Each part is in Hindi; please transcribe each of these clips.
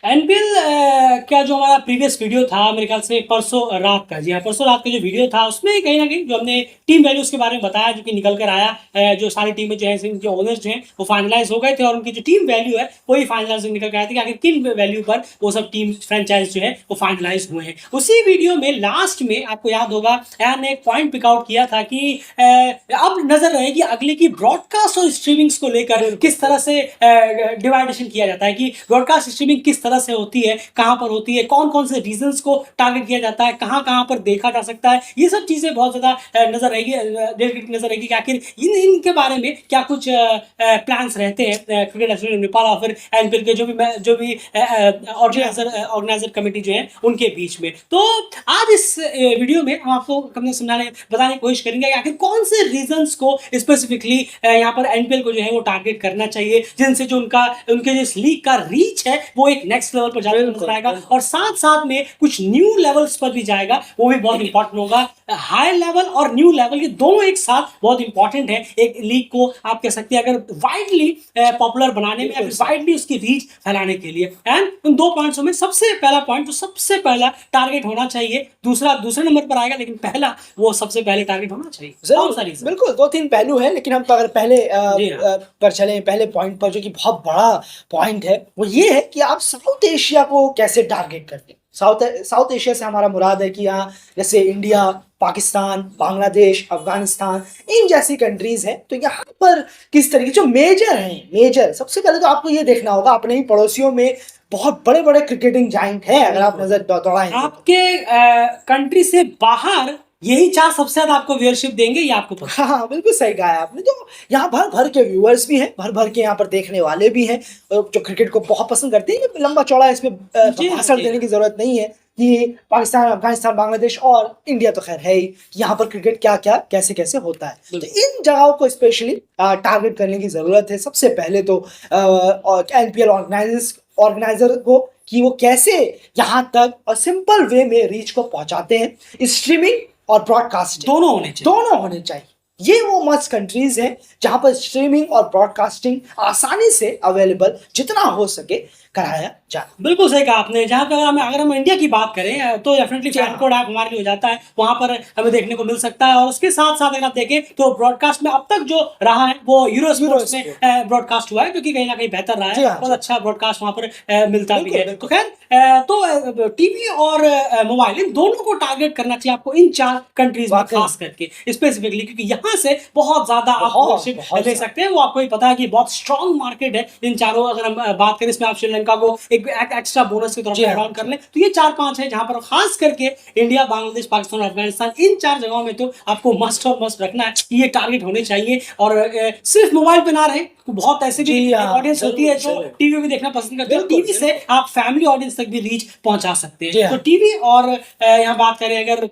एनपीएल का जो हमारा प्रीवियस वीडियो था मेरे ख्याल से परसों रात का, जी हाँ, परसों रात का जो वीडियो था उसमें कहीं ना कहीं जो हमने टीम वैल्यूज के बारे में बताया जो कि निकल कर आया, जो सारी टीमें जो है इनके ओनर्स जो हैं वो फाइनलाइज हो गए थे और उनकी जो टीम वैल्यू है वही फाइनलाइज निकल कर आया था कि आखिर किन वैल्यू पर वो सब टीम फ्रेंचाइज जो है वो फाइनलाइज हुए हैं। उसी वीडियो में लास्ट में आपको याद होगा यार ने एक पॉइंट पिक आउट किया था कि अब नजर रहेगी अगले की ब्रॉडकास्ट और स्ट्रीमिंग्स को लेकर किस तरह से डिवाइडेशन किया जाता है कि ब्रॉडकास्ट स्ट्रीमिंग किस तरह से होती है, कहां पर होती है, कौन कौन से रीजंस को टारगेट किया जाता है, कहां कहां पर देखा जा सकता है। ये सब चीजें बहुत ज्यादा नजर रहेगी, नजर रहेगी कि आखिर इनके बारे में क्या कुछ प्लान्स रहते हैं क्रिकेट एसोसिएशन नेपाल और फिर एनपीएल के जो भी ऑर्गेनाइजर कमेटी जो है उनके बीच में। तो आज इस वीडियो में हम आपको बताने की कोशिश करेंगे कि आखिर कौन से रीजंस को स्पेसिफिकली यहाँ पर एनपीएल को जो है वो टारगेट करना चाहिए, जिनसे जो उनके जो इस लीग का रीच है वो एक नेक्स्ट लेवल पर जाकर नजर आएगा और साथ साथ में कुछ न्यू लेवल्स पर भी जाएगा, वो भी बहुत इंपॉर्टेंट होगा। हाई लेवल और न्यू लेवल ये दोनों एक साथ बहुत इंपॉर्टेंट है एक लीग को आप कह सकते हैं अगर वाइडली पॉपुलर बनाने में या फिर वाइडली उसकी रीच फैलाने के लिए। एंड उन दो पॉइंट्स में सबसे पहला पॉइंट जो सबसे पहला टारगेट होना चाहिए, दूसरे नंबर पर आएगा लेकिन पहला वो सबसे पहले टारगेट होना चाहिए। कौन सा रीजन? बिल्कुल दो तीन पहलू है, लेकिन हम तो अगर पहले पर चले, पहले पॉइंट पर जो कि बहुत बड़ा पॉइंट है वो ये है कि आप साउथ एशिया को कैसे टारगेट करते हैं। साउथ एशिया से हमारा मुराद है कि यहाँ जैसे इंडिया, पाकिस्तान, बांग्लादेश, अफगानिस्तान, इन जैसी कंट्रीज हैं। तो यहाँ पर किस तरीके जो मेजर सबसे पहले तो आपको ये देखना होगा अपने ही पड़ोसियों में बहुत बड़े बड़े क्रिकेटिंग जाइंट हैं। अगर आप नजर दौड़ाएं आपके कंट्री से बाहर यही चार सबसे ज्यादा आपको व्यूअरशिप देंगे, ये आपको पता। हाँ, बिल्कुल सही कहा है आपने। तो यहाँ भर भर के व्यूअर्स भी हैं, भर भर के यहाँ पर देखने वाले भी हैं जो क्रिकेट को बहुत पसंद करते हैं। लंबा चौड़ा इसमें भाषण देने की जरूरत नहीं है कि पाकिस्तान, अफगानिस्तान, बांग्लादेश और इंडिया तो खैर है ही, यहाँ पर क्रिकेट क्या क्या कैसे कैसे होता है। तो इन जगहों को स्पेशली टारगेट करने की जरूरत है। सबसे पहले तो एनपीएल ऑर्गेनाइजर को कि वो कैसे यहाँ तक और सिंपल वे में रीच को पहुंचाते हैं। स्ट्रीमिंग और ब्रॉडकास्टिंग दोनों होने चाहिए। ये वो मस्त कंट्रीज हैं जहां पर स्ट्रीमिंग और ब्रॉडकास्टिंग आसानी से अवेलेबल जितना हो सके कराया जाए। बिल्कुल सही कहा आपने। जहाँ पर अगर हम इंडिया की बात करें तो डेफिनेटली फैन कोड ऐप हमारे लिए हो जाता है, वहां पर हमें देखने को मिल सकता है। और उसके साथ साथ अगर आप देखें तो ब्रॉडकास्ट में अब तक जो रहा है वो यूरो स्पोर्ट्स में ब्रॉडकास्ट हुआ है, क्योंकि कहीं ना कहीं बेहतर रहा है और अच्छा ब्रॉडकास्ट वहां पर मिलता भी है। तो खैर तो टीवी और मोबाइल इन दोनों को टारगेट करना चाहिए आपको इन चार कंट्रीज में खास करके स्पेसिफिकली, क्योंकि यहाँ से बहुत ज्यादा आप व्यूअरशिप ले सकते हैं। वो आपको ही पता है कि बहुत स्ट्रॉन्ग मार्केट है इन चारों। अगर हम बात करें इसमें आप श्रीलंका को एक एक्स्ट्रा बोनस के तौर पर ऐड ऑन कर ले तो ये 4-5 है जहां पर खास करके इंडिया, बांग्लादेश, पाकिस्तान और अफगानिस्तान इन चार जगहों में तो आपको मस्ट रखना है, ये टारगेट होने चाहिए। और सिर्फ मोबाइल पे ना रहे, बहुत ऐसे भी ऑडियंस होती है जो टीवी भी देखना पसंद करते हैं। टीवी से आप फैमिली ऑडियंस तक भी रीच पहुंचा सकते हैं। तो टीवी और यहाँ बात करें अगर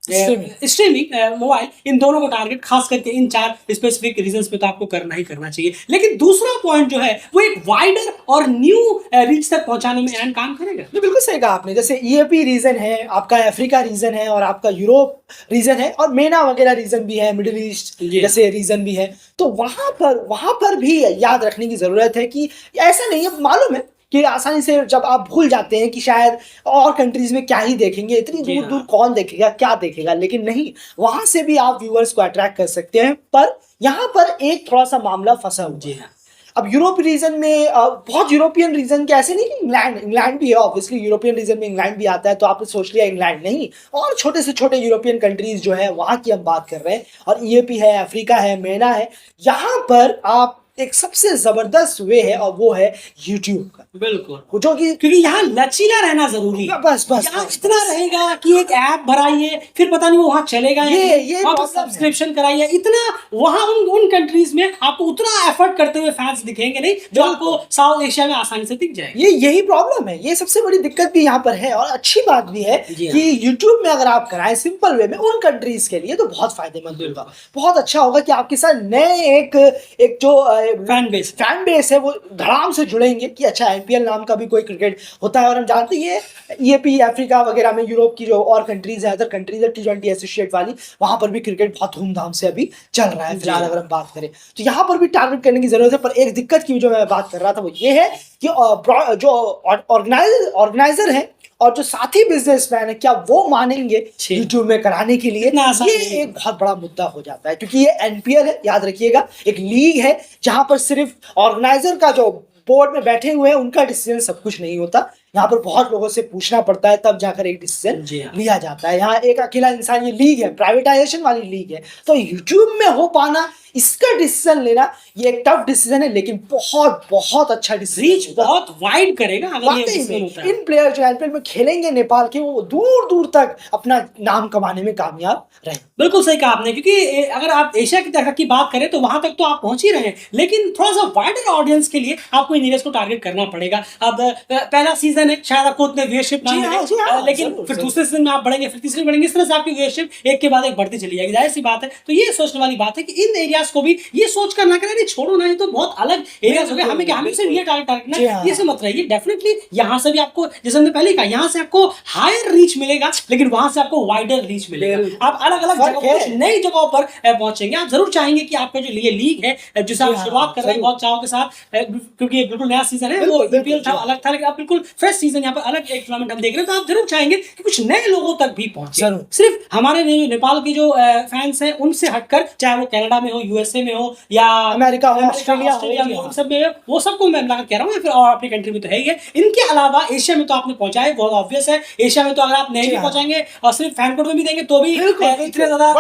स्ट्रीमिंग मोबाइल, इन दोनों को टारगेट खास करके इन चार स्पेसिफिक रीजंस पे तो आपको करना ही करना चाहिए। लेकिन दूसरा पॉइंट जो है वो एक वाइडर और न्यू रीच तक पहुंचाने में एंड काम करेगा। बिल्कुल सही कहा आपने। जैसे ईएपी रीजन है, आपका अफ्रीका रीजन है और आपका यूरोप रीजन है और मेना वगैरह रीजन भी है, मिडिल ईस्ट जैसे रीजन भी है। तो वहां पर भी याद रखने की जरूरत है कि ऐसा नहीं है, मालूम है कि आसानी से जब आप भूल जाते हैं कि शायद और कंट्रीज में क्या ही देखेंगे, इतनी दूर दूर कौन देखेगा, क्या देखेगा। लेकिन नहीं, वहां से भी आप व्यूअर्स को अट्रैक्ट कर सकते हैं। पर यहाँ पर एक थोड़ा सा मामला फंसा हुआ है। अब यूरोप रीजन में बहुत यूरोपियन रीजन के ऐसे नहीं कि इंग्लैंड भी है, ऑब्वियसली यूरोपियन रीजन में इंग्लैंड भी आता है। तो आपने सोच लिया इंग्लैंड नहीं, और छोटे से छोटे यूरोपियन कंट्रीज जो है वहां की हम बात कर रहे हैं। और ईएपी है, अफ्रीका है, मेना है। यहाँ पर आप एक सबसे जबरदस्त वे है और वो है यूट्यूब का। बिल्कुल, जो कि क्योंकि यहाँ लचीला रहना जरूरी है। बस यहाँ इतना रहेगा कि एक ऐप भराइए फिर पता नहीं वो वहां चलेगा, ये सब्सक्रिप्शन कराइए, इतना वहां उन कंट्रीज में आपको उतना एफर्ट करते हुए फैंस दिखेंगे नहीं जो आपको साउथ एशिया में आसानी से दिख जाएंगे। यही प्रॉब्लम है, ये सबसे बड़ी दिक्कत भी यहाँ पर है। और अच्छी बात भी है कि यूट्यूब में अगर आप कराएं सिंपल वे में उन कंट्रीज के लिए तो बहुत फायदेमंद होगा, बहुत अच्छा होगा कि आपके साथ नए एक जो फैन बेस है वो धड़ाम से जुड़ेंगे कि अच्छा IPL नाम का भी कोई क्रिकेट होता है। और हम जानते हैं ये EAP अफ्रीका वगैरह में, यूरोप की जो और कंट्रीज है, अदर कंट्रीज है T20 एसोसिएट वाली, वहां पर भी क्रिकेट बहुत धूमधाम से अभी चल रहा है फिलहाल अगर हम बात करें तो। यहाँ पर भी टारगेट करने की जरूरत है। पर एक दिक्कत की जो मैं बात कर रहा था वो ये है कि जो ऑर्गेनाइजर है और जो साथी बिजनेसमैन है, क्या वो मानेंगे यूट्यूब में कराने के लिए? ये एक बहुत बड़ा मुद्दा हो जाता है, क्योंकि ये NPL है, याद रखिएगा, एक लीग है जहां पर सिर्फ ऑर्गेनाइजर का जो बोर्ड में बैठे हुए हैं उनका डिसीजन सब कुछ नहीं होता। यहाँ पर बहुत लोगों से पूछना पड़ता है, तब जाकर एक डिसीजन लिया जाता है। यहाँ एक अकेला इंसान, ये लीग है, प्राइवेटाइजेशन वाली लीग है, तो यूट्यूब में हो पाना, इसका डिसीजन लेना, ये एक टफ डिसीजन है, लेकिन बहुत बहुत अच्छा डिसीजन, रीच बहुत वाइड करेगा अगर ये डिसीजन होता है। इन प्लेयर जो IPL में खेलेंगे नेपाल के, वो दूर दूर तक अपना नाम कमाने में कामयाब रहे। बिल्कुल सही कहा आपने, क्योंकि अगर आप एशिया की तरफ की बात करें तो वहां तक तो आप पहुंच ही रहे हैं, लेकिन थोड़ा सा वाइडर ऑडियंस के लिए आपको इन एरियाज को टारगेट करना पड़ेगा। अब पहला सीजन है, शायद आपको उतने व्यूअरशिप ना मिले, लेकिन फिर दूसरे सीजन में आप बढ़ेंगे, फिर तीसरे बढ़ेंगे, इस तरह से आपकी व्यूअरशिप एक के बाद एक बढ़ती चली जाएगी। जाहिर सी बात है, तो ये सोचने वाली बात है कि इन एरियाज को भी ये सोच कर ना करें छोड़ो ना, ये तो बहुत अलग एरियाज हो गए, हमें क्या, हमें सिर्फ ये टारगेट ना, ये से मत रहिए। डेफिनेटली यहाँ से भी आपको, जैसे हमने पहले कहा, यहाँ से आपको हायर रीच मिलेगा, लेकिन वहां से आपको वाइडर रीच मिलेगा। आप अलग अलग जगह, नई जगहों पर पहुंचेंगे। आप जरूर चाहेंगे कि आपका जो ये लीग है जिसे आप शुरुआत कर रहे हैं बहुत चाव के साथ, क्योंकि बिल्कुल नया सीजन है, वो IPL था, अलग था, लेकिन आप बिल्कुल फ्रेश सीजन यहाँ पर अलग एक टूर्नामेंट हम देख रहे हैं, तो आप जरूर चाहेंगे कि कुछ नए लोगों तक भी पहुंचे। सिर्फ हमारे नेपाल के जो फैंस हैं उनसे हटकर, चाहे वो कनाडा में हो, USA में हो, या अमेरिका हो, ऑस्ट्रेलिया में, उन सब में, वो सबको मैं मिलाकर कह रहा हूँ, फिर और अपनी कंट्री में तो है ही है। इनके अलावा एशिया में तो आपने पहुंचाए, बहुत ऑब्वियस है। एशिया में तो अगर आप नहीं भी पहुंचाएंगे और सिर्फ फैन कोड में भी देंगे तो भी इतने ज्यादा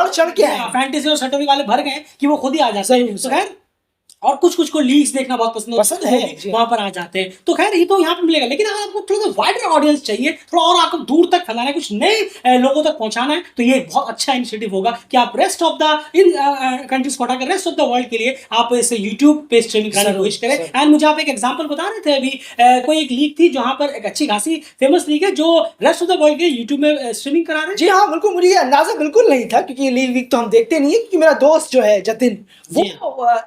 फैंटेसी और सटोरी वाले भर गए कि वो खुद ही आ जाते हैं। तो खैर, और कुछ को लीग्स देखना बहुत पसंद है, वहां पर आ जाते हैं, तो खैर ये तो यहाँ पे मिलेगा। लेकिन अगर आपको थोड़ा सा वाइडर ऑडियंस चाहिए, थोड़ा और आपको दूर तक फैलाना है, कुछ नए लोगों तक पहुंचाना है, तो ये बहुत अच्छा इनिशिएटिव होगा कि आप rest of the in countries को हटाकर रेस्ट ऑफ द वर्ल्ड के लिए आप इसे यूट्यूब पे स्ट्रीमिंग करने की कोशिश करें। एंड मुझे आप एक एग्जांपल बता रहे थे अभी, कोई एक लीग थी जहां पर एक अच्छी खासी फेमस लीग है जो रेस्ट ऑफ द वर्ल्ड के यूट्यूब में स्ट्रीमिंग करा रहे हैं। जी हाँ, बिल्कुल, मुझे अंदाजा बिल्कुल नहीं था, क्योंकि लीग वीक तो हम देखते नहीं है। क्योंकि मेरा दोस्त जो है जतिन, वो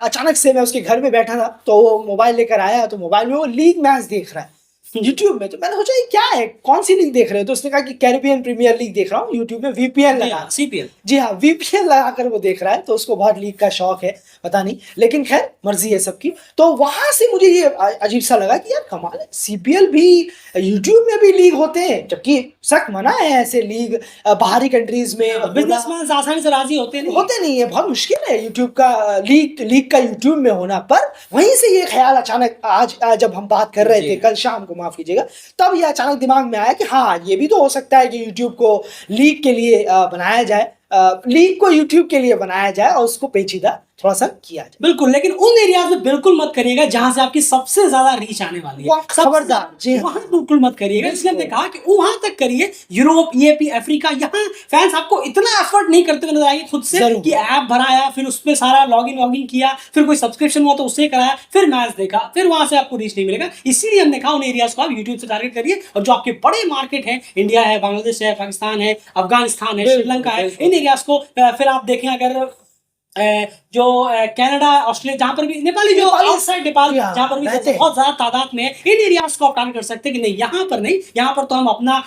अचानक से मैं उसके घर में बैठा था, तो वो मोबाइल लेकर आया, तो मोबाइल में वो लीग मैच देख रहा है यूट्यूब में। तो मैंने सोचा ये क्या है, कौन सी लीग देख रहे हो? तो उसने कहा कि कैरिबियन प्रीमियर लीग देख रहा हूँ यूट्यूब में, VPN लगा, CPL। जी हाँ, VPN लगाकर वो देख रहा है। तो उसको बहुत लीग का शौक है, पता नहीं, लेकिन खैर मर्जी है सबकी। तो वहां से मुझे ये अजीब सा लगा कि यार कमाल है, CPL भी यूट्यूब में भी लीग होते हैं, जबकि सख्त मना है ऐसे लीग बाहरी कंट्रीज में। बिजनेसमैन आसानी से राजी होते नहीं है, बहुत मुश्किल है यूट्यूब का लीग का यूट्यूब में होना। पर वहीं से ये ख्याल अचानक आज जब हम बात कर रहे थे कल शाम को, माफ कीजिएगा, तब ये अचानक दिमाग में आया कि हाँ, ये भी तो हो सकता है कि यूट्यूब को लीग के लिए बनाया जाए, लीग को यूट्यूब के लिए बनाया जाए और उसको पेचीदा थोड़ा सा किया जाए। बिल्कुल, लेकिन उन एरियाज में बिल्कुल मत करिएगा जहां से आपकी सबसे ज्यादा रीच आने वाली है, खबरदार जी, वहां बिल्कुल मत करिएगा। इसलिए हमने कहा कि वहां तक करिए, यूरोप, EAP अफ्रीका, यहाँ फैंस आपको इतना एफर्ट नहीं करते हुए नजर आएंगे खुद से कि ऐप भराया, फिर उसमें सारा लॉगिन किया, फिर कोई सब्सक्रिप्शन हुआ तो उससे कराया, फिर मैच देखा, फिर वहां से आपको रीच नहीं मिलेगा। इसीलिए हमने कहा उन एरियाज को आप यूट्यूब से टारगेट करिए, और जो आपके बड़े मार्केट है, इंडिया है, बांग्लादेश है, पाकिस्तान है, अफगानिस्तान है, श्रीलंका है, इन एरियाज को फिर आप देखें, अगर जो कनाडा, ऑस्ट्रेलिया, जहां पर भी नेपाली जो आउटसाइड नेपाल जहां पर भी बहुत ज्यादा तादाद में है, इन एरियाज को आप टारगेट कर सकते हैं कि नहीं, यहाँ पर नहीं, यहाँ पर तो हम अपना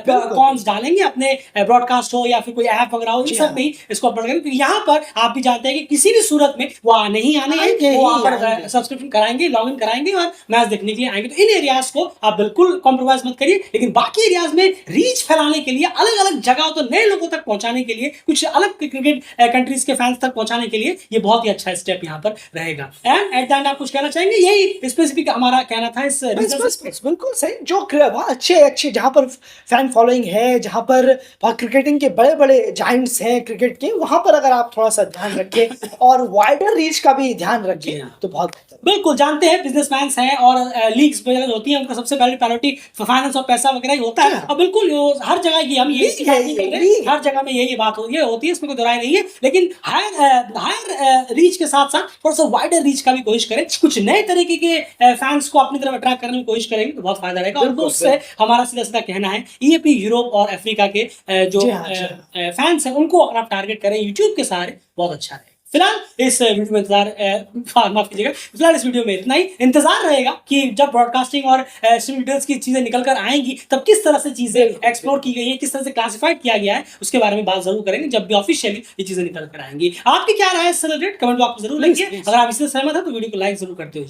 कॉन्स डालेंगे, अपने ब्रॉडकास्ट हो या फिर कोई ऐप वगैरह हो, इन सब में इसको अपलोड करेंगे। क्योंकि यहाँ पर आप भी जानते हैं कि किसी भी सूरत में वो नहीं आने हैं, वो वहां पर सब्सक्रिप्शन कराएंगे, लॉग इन कराएंगे और मैच देखने के लिए आएंगे। तो इन एरियाज को आप बिल्कुल कॉम्प्रोमाइज मत करिए, लेकिन बाकी एरियाज में रीच फैलाने के लिए, अलग अलग जगह तो नए लोगों तक पहुंचाने के लिए, कुछ अलग क्रिकेट कंट्रीज के फैंस तक पहुंचाने के लिए ये बहुत ही अच्छा स्टेप यहाँ पर रहेगा। एंड एट द एंड आप कुछ कहना चाहेंगे? यही स्पेसिफिक हमारा कहना था इस बिल्कुल सही। जो बहुत अच्छे जहाँ पर फैन फॉलोइंग है, जहाँ पर बहुत क्रिकेटिंग के बड़े बड़े जायंट्स हैं क्रिकेट के, वहां पर अगर आप थोड़ा सा ध्यान रखें और वाइडर रीच का भी ध्यान रखें तो बहुत बेहतर। बिल्कुल, जानते हैं बिजनेसमैन हैं और लीग्स वगैरह होती है, उनका सबसे पहली प्रायोरिटी फाइनेंस और पैसा वगैरह ही होता है। और बिल्कुल हर जगह की हम यही हर जगह में यही बात होती है, इसमें कोई दोहराई नहीं है। लेकिन हायर रीच के साथ साथ थोड़ा सा वाइडर रीच का भी कोशिश करें, कुछ नए तरीके के फैंस को अपनी तरफ अट्रैक्ट करने की कोशिश करेंगे तो बहुत फायदा रहेगा। और उससे हमारा सीधा सीधा कहना है, EAP यूरोप और अफ्रीका के जो फैंस हैं उनको अगर आप टारगेट करें यूट्यूब के सहारे, बहुत अच्छा है। फिलहाल इस वीडियो में माफ कीजिएगा, फिलहाल इस वीडियो में इतना ही। इंतजार रहेगा कि जब ब्रॉडकास्टिंग और स्ट्रीम डिटेल्स की चीजें निकल कर आएंगी तब किस तरह से चीजें एक्सप्लोर की गई है, किस तरह से क्लासिफाइड किया गया है, उसके बारे में बात जरूर करेंगे जब भी ऑफिशियली ये चीजें निकल कर आएंगी। आपकी क्या राय है इससे रिलेटेड कमेंट बॉक्स में जरूर लिखिए। अगर आप इससे सहमत हैं तो वीडियो को लाइक जरूर करते हो।